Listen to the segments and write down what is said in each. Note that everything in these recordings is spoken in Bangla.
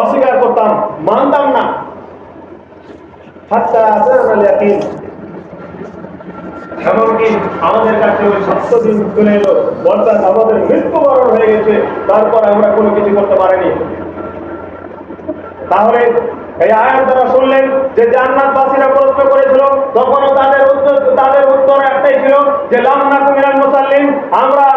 অস্বীকার করতাম, মানতাম না। এমনকি আমাদের কাছে ওই 7 দিন চলে এলো, অর্থাৎ আমাদের মৃত্যুবরণ হয়ে গেছে, তারপর আমরা কোনো কিছু করতে পারিনি। তাহলে এই আয়াত দ্বারা শুনলেন যে জান্নাতবাসীরা প্রশ্ন করেছিল, তখনও তাদের উত্তর একটাই ছিল যে লাম নাকু মিনাল মুসাল্লিন। আমরা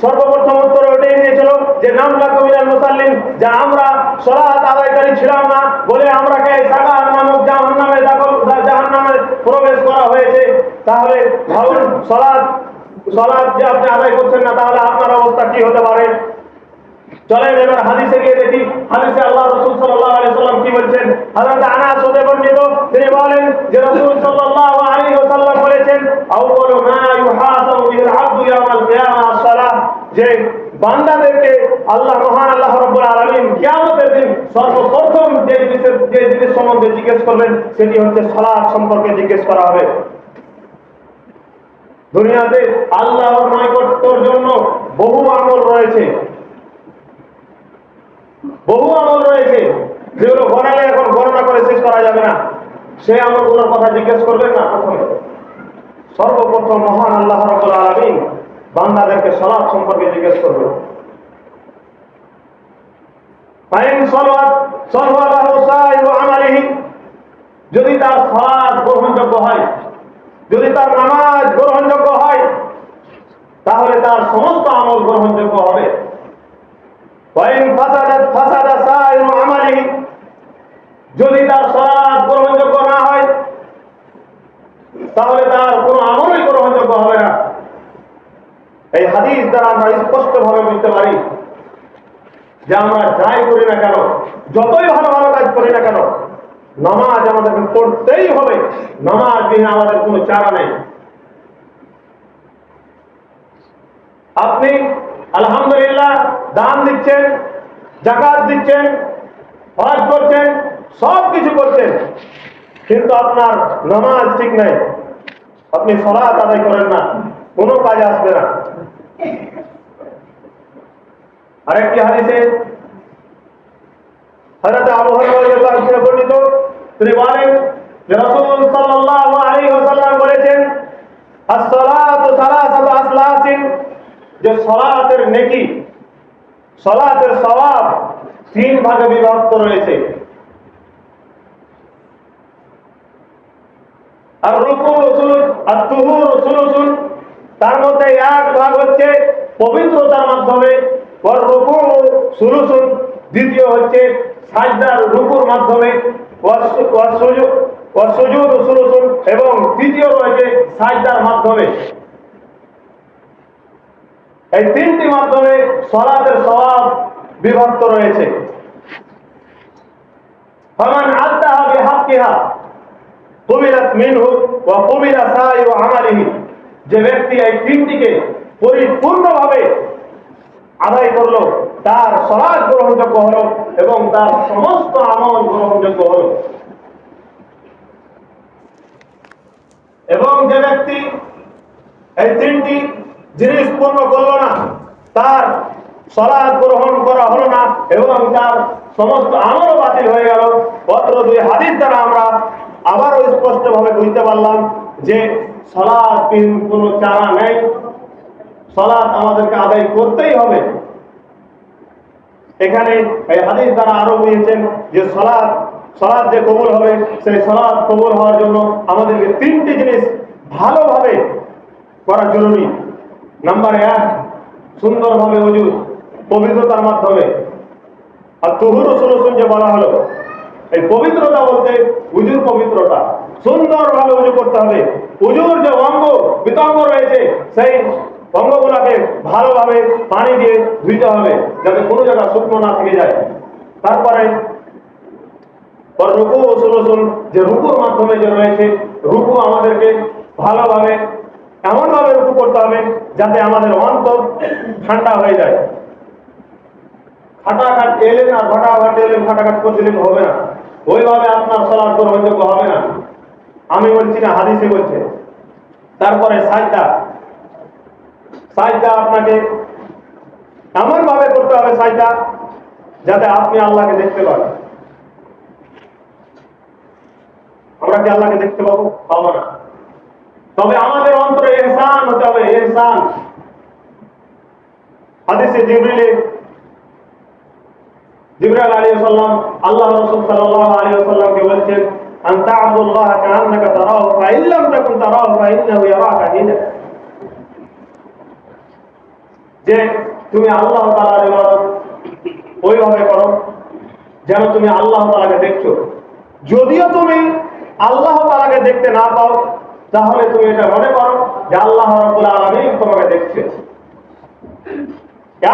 সর্বপ্রথম উত্তর ওটাই দিয়েছিল যে লাম নাকু মিনাল মুসাল্লিন, যে আমরা সালাত আদায়কারী ছিলাম না বলে আমরাকে সাকার নামক জাহান্নামে প্রবেশ করা হয়েছে। তাহলে ভাবুন, সালাত যে আপনি আদায় করছেন না, তাহলে আপনার অবস্থা কি হতে পারে? চলেন এবার হাদিসে গিয়ে দেখি, হাদিসে আল্লাহ রাসূল সাল্লাল্লাহু আলাইহি ওয়াসাল্লাম কি বলছেন। হযরত আনাস হতে বর্ণিত, তিনি বলেন যে রাসূল সাল্লাল্লাহু আলাইহি ওয়াসাল্লাম বলেছেন, আউয়ালু মা ইউহাসাবু বিহিল আবদু ইয়াওমাল কিয়ামাহ আস-সালাহ, যে বান্দাদেরকে মহান আল্লাহ রাব্বুল আলামিন কিয়ামতের দিন সর্বপ্রথম যে জিনিস সম্বন্ধে জিজ্ঞেস করবেন, সেটি হচ্ছে সালাত সম্পর্কে জিজ্ঞেস করা হবে। দুনিয়াতে আল্লাহর নৈকট্যের জন্য বহু আমল রয়েছে, যেগুলো গণালে এখন গণনা করে শেষ করা যাবে না। সেই আমলগুলোর কথা জিজ্ঞেস করবেন না। সর্বপ্রথম মহান আল্লাহ রাব্বুল আলামিন বান্দাদেরকে সালাত সম্পর্কে জিজ্ঞেস করবেন। ফাইন সালাওয়াতু সাইরু আমালিহি, যদি তার সালাত গ্রহণযোগ্য হয়, যদি তার নামাজ গ্রহণযোগ্য হয়, তাহলে তার সমস্ত আমল গ্রহণযোগ্য হবে। ফাসাদা সাইরু আমালিহি, যদি তার সালাত গ্রহণযোগ্য না হয়, তাহলে তার কোনো আমলই গ্রহণযোগ্য হবে না। এই হাদিস দ্বারা আমরা স্পষ্টভাবে বুঝতে পারি যে আমরা যাই করি না কেন, যতই ভালো ভালো কাজ করি না কেন, নামাজ আমাদেরকে পড়তেই হবে। নামাজ বিনা আমাদের কোনো চারা নেই। আপনি আলহামদুলিল্লাহ দান দিচ্ছেন, যাকাত দিচ্ছেন, হজ করছেন, সব কিছু করছেন, কিন্তু আপনার নামাজ ঠিক নাই, আপনি সালাত আদায় করেন না, কোনো কাজে আসবে না। আরেকটি হাদিসে হযরত আবু হুরায়রা রাদিয়াল্লাহু আনহু বর্ণিত, তিনি বলেন যে রাসূল সাল্লাল্লাহু আলাইহি ওয়াসাল্লাম বলেছেন, as-salatu salasatu aslasin, যে সালাতের নেকি, সালাতের সওয়াব 3 ভাগে বিভক্ত রয়েছে। আর রুকু সুলুস, আর তুহুর সুলুসুন, তার মধ্যে 1 ভাগ হচ্ছে পবিত্রতার মাধ্যমে, আর রুকু সুলুসুন, দ্বিতীয় হচ্ছে সাজদার রুকুর মাধ্যমে, ওয়াস সুজুদ সুলুসুন, এবং তৃতীয় রয়েছে সাজদার মাধ্যমে। এই 3টি মাধ্যমে সালাতের সওয়াব বিভক্ত রয়েছে। ফামান আদ্দাহা বিহাক্কিহা কুবিলাত মিনহু ওয়া কুবিলা সাইরু আমালিহি, যে ব্যক্তি এই 3টিকে পরিপূর্ণভাবে আদায় করলো, তার সালাত গ্রহণযোগ্য হলো এবং তার সমস্ত আমল গ্রহণযোগ্য হলো। এবং যে ব্যক্তি এই 3টি জিনিস পূর্ণ করলো না, তার সালাত গ্রহণ করা হলো না এবং তার সমস্ত আমল বাতিল হয়ে গেল। অত্র 2 হাদিস দ্বারা আমরা আবারও স্পষ্টভাবে বুঝতে পারলাম যে সালাতবিহীন কোনো চারা নেই, সালাত আমাদেরকে আদায় করতেই হবে। এখানে এই হাদিস দ্বারা আরো বুঝেছেন যে সালাত যে কবুল হবে, সেই সালাত কবুল হওয়ার জন্য আমাদেরকে 3টি জিনিস ভালোভাবে করা জরুরি। নাম্বার 1, সুন্দরভাবে ওযু, পবিত্রতার মাধ্যমে। আর তুহুর সুলুসুন যে বলা হলো, এই পবিত্রতা বলতে ওযুর পবিত্রতা, সুন্দরভাবে ওযু করতে হবে। ওযুর যে অঙ্গ বিতঙ্গ রয়েছে, সেই অঙ্গগুলোকে ভালোভাবে পানি দিয়ে ধুইতে হবে, যাতে কোনো জায়গা শুকনো না থেকে যায়। তারপরে রুকু সুলুসুন, যে রুকুর মাধ্যমে যে রয়েছে, রুকু আমাদেরকে ভালোভাবে এমনভাবে রুকু করতে হবে যাতে আমাদের অন্তর ঠান্ডা হয়ে যায়। খাটাখাট এলেন আর ঘটাঘাট এলেন, খাটাখাট করতে হবে না, ওইভাবে আপনার সালাত গ্রহণযোগ্য হবে না। আমি বলছি না, হাদিসে বলছে। তারপরে সাজদা আপনাকে এমন ভাবে করতে হবে সাজদা যাতে আপনি আল্লাহকে দেখতে পান। আমরা কি আল্লাহকে দেখতে পাবো না। তবে আমাদের অন্তরে ইহসান হতে হবে, ইহসান। হাদিসে জিবরাইল আলাইহিস সালাম আল্লাহ রাসূল সাল্লাল্লাহু আলাইহি ওয়াসাল্লামকে বলেছেন, আনতা আবদুল্লাহ কাআন্নাকা তারাহু ফা ইন লাম তাকুন তারাহু ফা ইন্নাহু ইয়ারাকা হিনা, যে তুমি আল্লাহ তাআলার ইবাদত ওইভাবে করো যেন তুমি আল্লাহ তাআলাকে দেখছো। যদিও তুমি আল্লাহ তাআলাকে দেখতে না পাও, তাহলে তুমি এটা মনে করো যে আল্লাহ রাব্বুল আলামিন তোমাকে দেখছে।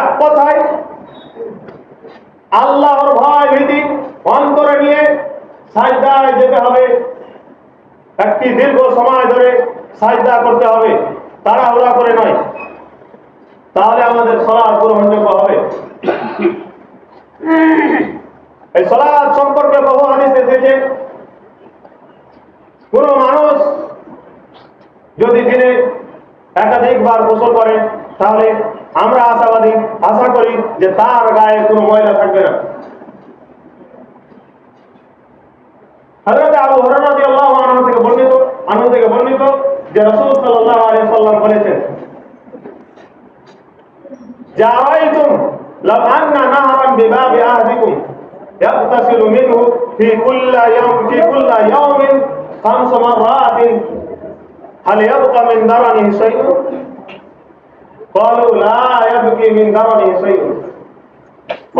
এক কথায় আল্লাহর ভয় ভীতি অন্তরে নিয়ে সাজদায় যেতে হবে। একটি দীর্ঘ সময় ধরে সাজদা করতে হবে, তাড়াহুড়া করে নয়, তাহলে আমাদের সালাত গ্রহণযোগ্য হবে। এই সালাত সম্পর্কে বহু হাদিস এসেছে। কোন মানুষ যদি দিনে একাধিকবার গোসল করে, তাহলে আমরা আশা করি যে তার গায়ে কোনো ময়লা থাকবে না। হযরত আবু হুরায়রা রাদিয়াল্লাহু আনহু থেকে বর্ণিত যে রাসূল সাল্লাল্লাহু আলাইহি ওয়াসাল্লাম বলেছেন, জাআইতুম লাউ আন্না নাহরান বিবাবি আহদিকুম ইয়াগতাসিলু মিনহু ফি কুল্লি ইয়াওমিন 5 মাররাতিন হাল ইয়াবকা মিন দারানিহি শাইউন? قالوا لا يبكي من درنه شيء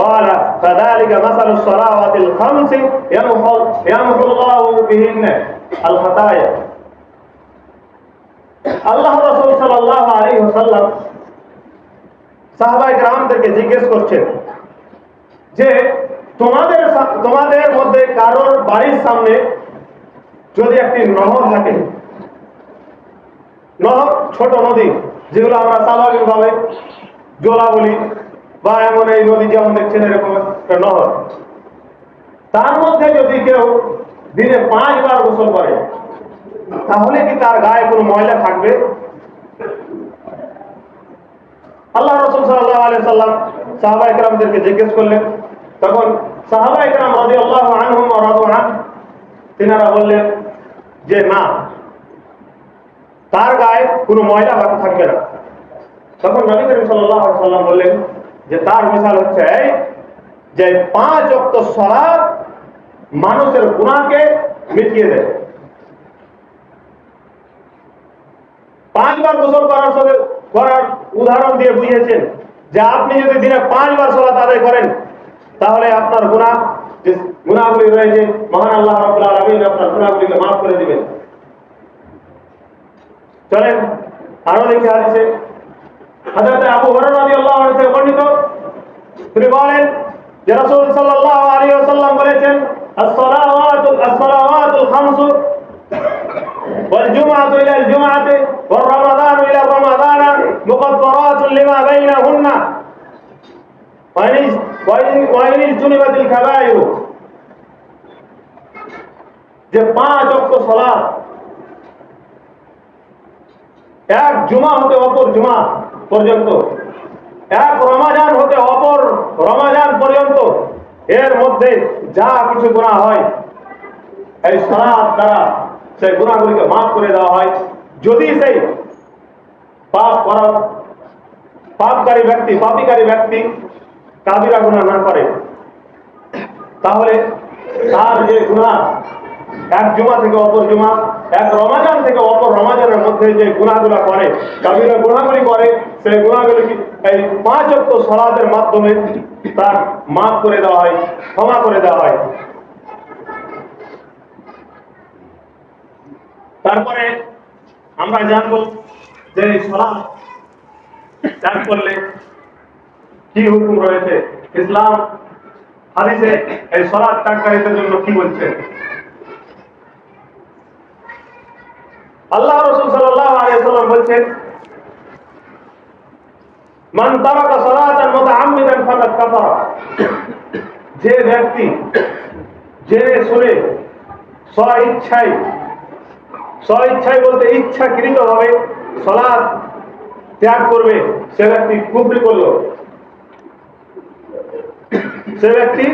قال فذلك مثل الصلوات الخمس يمحو الله بهن الخطايا। আল্লাহ রাসূল সাল্লাল্লাহু আলাইহি ওয়াসাল্লাম সাহাবায়ে কেরামদেরকে জিজ্ঞেস করছেন যে তোমাদের মধ্যে কারোর বাড়ির সামনে যদি একটি নহর থাকে, নহর ছোট নদী যেগুলো আমরা স্বাভাবিকভাবে জলা বলি, বা এমন এই নদী যেমন দেখছেন এরকম একটা নহর, তার মধ্যে যদি কেউ দিনে 5 বার গোসল করে, তাহলে কি তার গায়ে কোনো ময়লা থাকবে? আল্লাহ রাসূল সাল্লাল্লাহু আলাইহি সাল্লাম সাহাবায়ে কেরামদেরকে জিজ্ঞেস করলেন। তখন সাহাবায়ে কেরাম রাদিয়াল্লাহু আনহুম ওয়া রাদু আন তিনারা বললেন যে না, তার গায়ে কোনো ময়লা বাকি থাকবে না। তখন নবী করিম সাল্লাল্লাহু আলাইহি সাল্লাম বললেন যে তার মিসাল হচ্ছে এই যে 5 ওয়াক্ত সালাত মানুষের গুনাহকে মিটিয়ে দেয়। 5 বার গোসল করার উদাহরণ দিয়ে বুঝিয়েছেন যে আপনি যদি দিনে 5 বার সালাত আদায় করেন, তাহলে আপনার গুনাহগুলি রয়েছে, মহান আল্লাহ রাব্বুল আলামিন আপনার গুনাহগুলিকে মাফ করে দিবেন। চলেন আরো দেখি হাদিসে হযরত আবু হুরায়রা রাদিয়াল্লাহু আনহু থেকে বর্ণিত, তিনি বলেন যে রাসূল সাল্লাল্লাহু আলাইহি ওয়াসাল্লাম বলেছেন, as-salawatul khamsu wal jum'atu ila al-jum'ati wal ramadanu ila ramadana mukaffaratun lima bainahunna wa in ijtunibatil kaba'ir। যে 5 ওয়াক্ত সালাত এক জুমা হতে অপর জুমা পর্যন্ত, এক রমাজান হতে অপর রমাজান পর্যন্ত, এর মধ্যে যা কিছু গুনাহ হয় এই সালাত দ্বারা সেই গুনাহগুলিকে মাফ করে দেওয়া হয়। যদি সেই পাপকারী ব্যক্তি কাবিরা গুনাহ না করে, তাহলে তার যে গুনাহ এক জুমা থেকে অপর জুমা, এক রমাজান থেকে অপর রমাজানের মধ্যে যে গুনাহগুলো করে, কাবিরা গুনাহগুলি করে, সেই গুনাহগুলি এই 5 ওয়াক্ত সালাতের মাধ্যমে তার মাফ করে দেওয়া হয়, ক্ষমা করে দেওয়া হয়। তারপরে আমরা জানবো যে সালাত ত্যাগ করলে কি হুকুম রয়েছে। ইসলাম হাদিসে এই সালাত ত্যাগকারীদের জন্য কি বলছে। আল্লাহ রাসূল সাল্লাল্লাহু আলাইহি ওয়াসাল্লাম বলেন, মান তারাকা সালাতান মুতাআম্মিদান ফাকাদ কাফারা। যে ব্যক্তি জেনে শুনে স্বইচ্ছায় বলতে ইচ্ছাকৃতভাবে সালাত ত্যাগ করবে, সে ব্যক্তি কুফরি করলো। সে ব্যক্তি